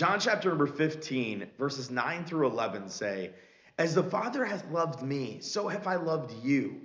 John chapter number 15, verses 9 through 11 say, "As the Father hath loved me, so have I loved you.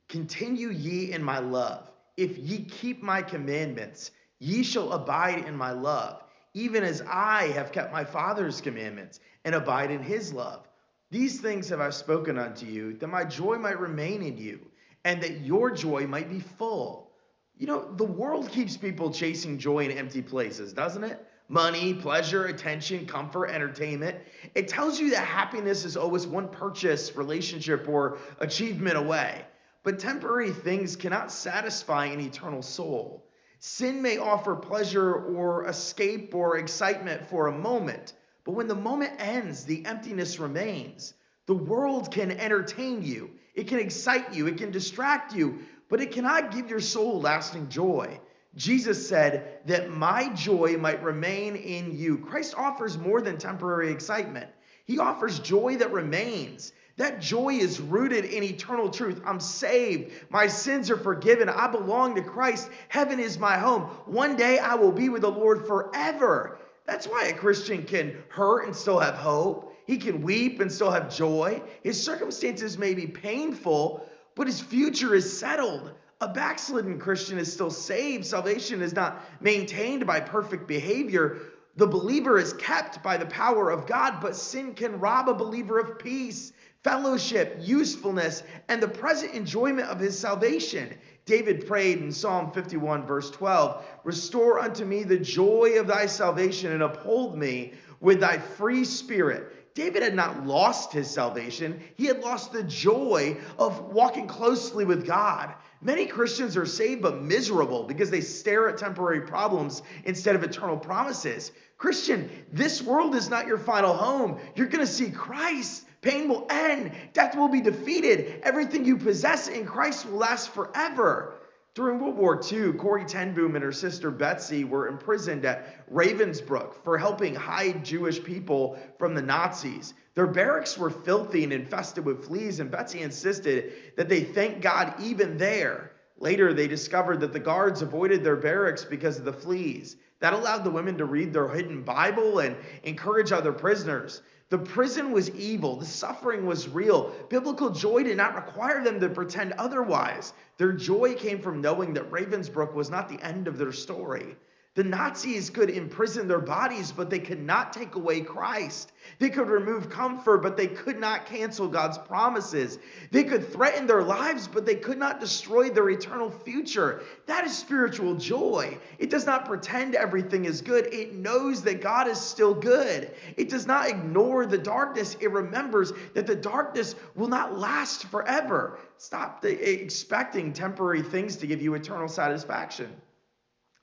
Continue ye in my love. If ye keep my commandments, ye shall abide in my love, even as I have kept my Father's commandments and abide in his love. These things have I spoken unto you, that my joy might remain in you, and that your joy might be full." You know, the world keeps people chasing joy in empty places, doesn't it? Money, pleasure, attention, comfort, entertainment. It tells you that happiness is always one purchase, relationship, or achievement away. But temporary things cannot satisfy an eternal soul. Sin may offer pleasure or escape or excitement for a moment, but when the moment ends, the emptiness remains. The world can entertain you, it can excite you, it can distract you, but it cannot give your soul lasting joy. Jesus said that my joy might remain in you. Christ offers more than temporary excitement. He offers joy that remains. That joy is rooted in eternal truth. I'm saved. My sins are forgiven. I belong to Christ. Heaven is my home. One day I will be with the Lord forever. That's why a Christian can hurt and still have hope. He can weep and still have joy. His circumstances may be painful, but his future is settled. A backslidden Christian is still saved. Salvation is not maintained by perfect behavior. The believer is kept by the power of God, but sin can rob a believer of peace, fellowship, usefulness, and the present enjoyment of his salvation. David prayed in Psalm 51, verse 12, "Restore unto me the joy of thy salvation and uphold me with thy free spirit." David had not lost his salvation. He had lost the joy of walking closely with God. Many Christians are saved but miserable because they stare at temporary problems instead of eternal promises. Christian, this world is not your final home. You're going to see Christ. Pain will end. Death will be defeated. Everything you possess in Christ will last forever. During World War II, Corrie ten Boom and her sister Betsy were imprisoned at Ravensbrück for helping hide Jewish people from the Nazis. Their barracks were filthy and infested with fleas, and Betsy insisted that they thank God even there. Later, they discovered that the guards avoided their barracks because of the fleas. That allowed the women to read their hidden Bible and encourage other prisoners. The prison was evil. The suffering was real. Biblical joy did not require them to pretend otherwise. Their joy came from knowing that Ravensbrück was not the end of their story. The Nazis could imprison their bodies, but they could not take away Christ. They could remove comfort, but they could not cancel God's promises. They could threaten their lives, but they could not destroy their eternal future. That is spiritual joy. It does not pretend everything is good. It knows that God is still good. It does not ignore the darkness. It remembers that the darkness will not last forever. Stop expecting temporary things to give you eternal satisfaction.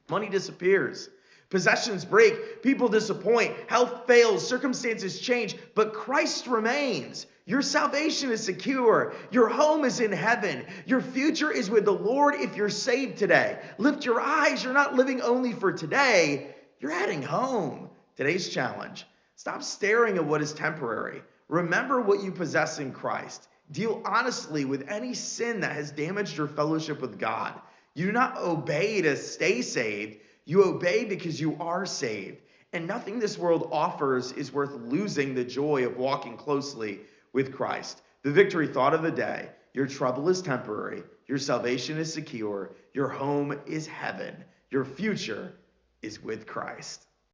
Money disappears. Possessions break. People disappoint. Health fails. Circumstances change. But Christ remains. Your salvation is secure. Your home is in heaven. Your future is with the Lord if you're saved today. Lift your eyes. You're not living only for today. You're heading home. Today's challenge: stop staring at what is temporary. Remember what you possess in Christ. Deal honestly with any sin that has damaged your fellowship with God. You do not obey to stay saved. You obey because you are saved. And nothing this world offers is worth losing the joy of walking closely with Christ. The victory thought of the day: your trouble is temporary. Your salvation is secure. Your home is heaven. Your future is with Christ.